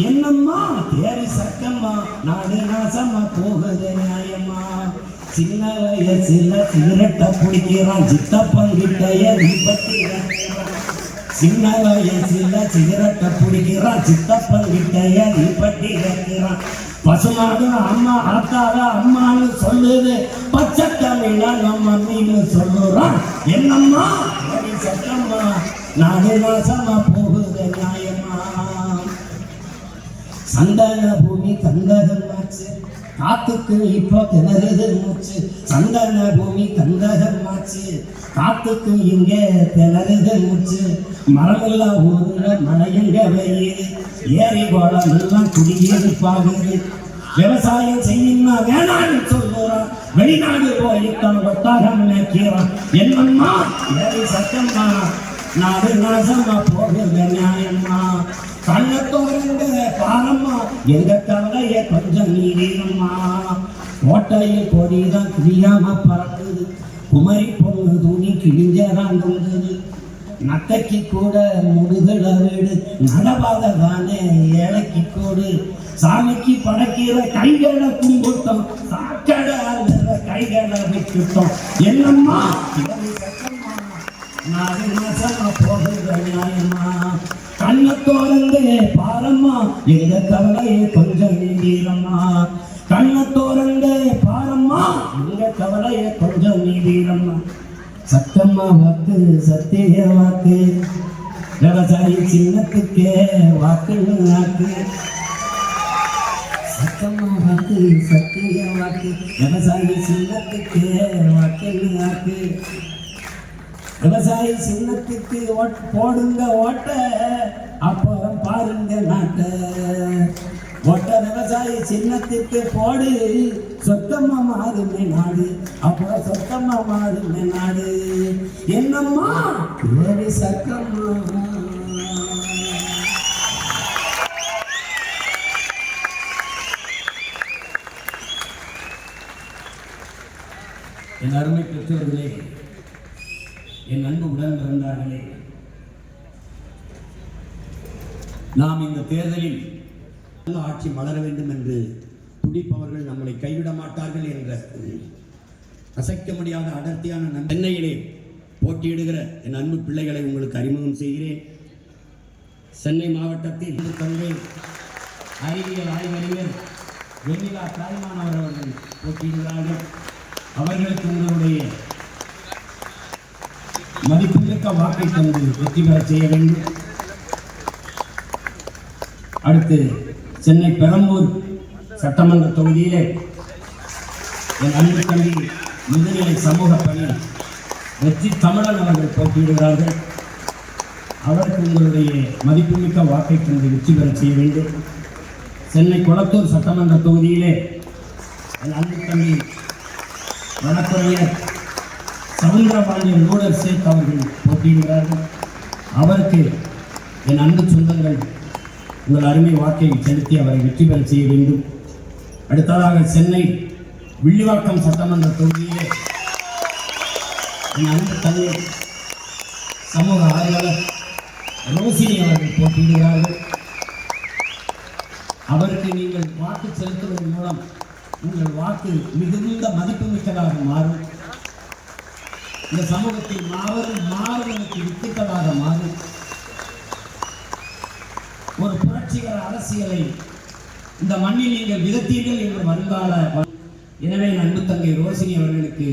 என்னம்மா தேரி சக்கம்மா நாடு நாசமா போகுது நியாயம்மா. சின்ன வயசுல சிகரெட்டை பிடிக்கிறான் சித்தப்பங்கிட்டைய விபத்தி. சின்ன வயசுல சிகரெட்டை பிடிக்கிறான் சித்தப்பங்கிட்டைய விபத்தி வைக்கிறான். பசுமாடு அம்மா ஆத்தாத அம்மான்னு சொல்லுது, பச்சை தமிழ நம்ம மம்மின்னு சொல்லுறான். என்னம்மா தேரி சக்கம்மா நாடு நாசமா போகுது நியாயம்மா. சந்தன பூமி கந்தகமாச்சு காத்துக்கு இப்போ திணறுது மூச்சு. சந்தன பூமி கந்தகமாச்சு காத்துக்கு இங்கே திணறுது மூச்சு. மரமில்லா ஊருல மழையங்க வெயில் ஏரி கோலம் எல்லாம் குடியிருப்பாகுது. விவசாயம் செய்யுமா வேணான்னு சொல்லுறான், வெளிநாடு போயிட்டான் ஒட்டாகம் மேய்க்கிறான். என்னம்மா ஏரி சத்தம்மா நாடு நாசமா போகுது நியாயம்மா. கண்ணை தோறங்க பாரம்மா எங்க கவலைய கொஞ்சம் நீரம்மா. கோட்டையில் கொடிதான் கிரியாம பறக்குது, குமரி பொண்ணு துணி கிழிஞ்சதான் தொங்குது. நத்தைக்கு கூட முடுகல வீடு நடபாத தானே ஏழைக்கு கூடு. சாமிக்கு படைக்கிற கைகளை கும்பிட்டோம், சாக்கடை கைகளை விட்டுட்டோம். என்னம்மா நாடு நாசமா போகுது நியாயம்மா. கண்ணை தோறந்து பாரம்மா எங்க கவலையை கொஞ்சம் நீரம்மா. கண்ணை தோறந்து பாரம்மா எங்க கவலையை கொஞ்சம் நீரம்மா. சத்தம்மா வாக்கு சத்திய வாக்கு விவசாயி சின்னத்துக்கே வாக்கு நாக்கு. சத்தம்மா வாக்கு சத்திய வாக்கு விவசாயி சின்னத்துக்கே வாக்கு நாக்கு. விவசாயி சின்னத்துக்கு போடுங்க ஓட்ட, அப்புறம் பாருங்க நாட்ட. ஓட்ட விவசாயி சின்னத்துக்கு போடு, சொத்தமா மாறுமே நாடு, அப்புறம் சொத்தமா மாறுமே நாடு. என்னம்மா தேரி சக்கம்மா. என் அருமை பெற்றோர்களே, என் அன்பு உடன் பிறந்தார்களே, நாம் இந்த தேர்தலில் ஆட்சி மலர வேண்டும் என்று துடிப்பவர்கள் நம்மளை கைவிட மாட்டார்கள் என்ற அசைக்க முடியாத அடர்த்தியான சென்னையிலே போட்டியிடுகிற என் அன்பு பிள்ளைகளை உங்களுக்கு அறிமுகம் செய்கிறேன். சென்னை மாவட்டத்தில் தந்தை அறிவியல் ஆய்வறிஞர் வெண்ணிலா தாய்மானவர் அவர்கள் போட்டியிடுகிறார்கள். அவர்களுக்கு உங்களுடைய மதிப்புமிக்க வாக்கை தந்து வெற்றி பெற செய்ய வேண்டும். அடுத்து சென்னை பெரம்பூர் சட்டமன்ற தொகுதியிலே என் அன்பு தம்பி முதுநிலை சமூக பணி வெற்றி தமிழன் அவர்கள் போட்டியிடுகிறார்கள். அவருக்கு உங்களுடைய மதிப்புமிக்க வாக்கை தந்து வெற்றி பெற செய்ய வேண்டும். சென்னை கொளத்தூர் சட்டமன்ற தொகுதியிலே என் அன்பு தம்பி வழக்கறிஞர் சவுந்தரபாண்டியன் ரூடர் சேக் அவர்கள் போட்டியிடுகிறார்கள். அவருக்கு என் அன்பு சொந்தங்கள் உங்கள் அருமை வாக்கை செலுத்தி அவரை வெற்றி பெற செய்ய வேண்டும். அடுத்ததாக சென்னை வில்லிவாக்கம் சட்டமன்ற தொகுதியிலே என் அன்பு தந்தை சமூக ஆர்வலர் ரோசினி அவர்கள் போட்டியிடுகிறார்கள். அவருக்கு நீங்கள் வாக்கு செலுத்துவதன் மூலம் உங்கள் வாக்கு மிகுந்த மதிப்புமிக்கதாக மாறும். இந்த சமூகத்தில் மாறுதலுக்கு வித்திட்டதாக மாறும். ஒரு புரட்சிகர அரசியலை இந்த மண்ணில் நீங்கள் விதத்தீர்கள் என்று வருங்கால. எனவே அன்பு தங்கை ரோசினி அவர்களுக்கு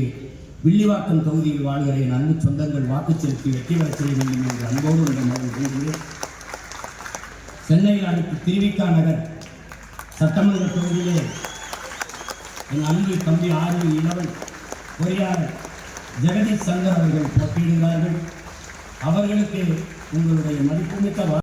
வில்லிவாக்கம் தொகுதியில் வாழ்கிற என் அன்பு சொந்தங்கள் வாக்கு செலுத்தி வெற்றி பெற செய்ய வேண்டும் என்று அன்போடு உங்கள் சென்னையில் அடுத்து திருவிக்கா நகர் சட்டமன்ற தொகுதியிலே என் அன்பு தம்பி ஆர்வி இளவல் பொறியாளர் ஜெகதீஷ் சங்கர் அவர்கள் போட்டியிடுகிறார்கள். அவர்களுக்கு உங்களுடைய மதிப்புமிக்க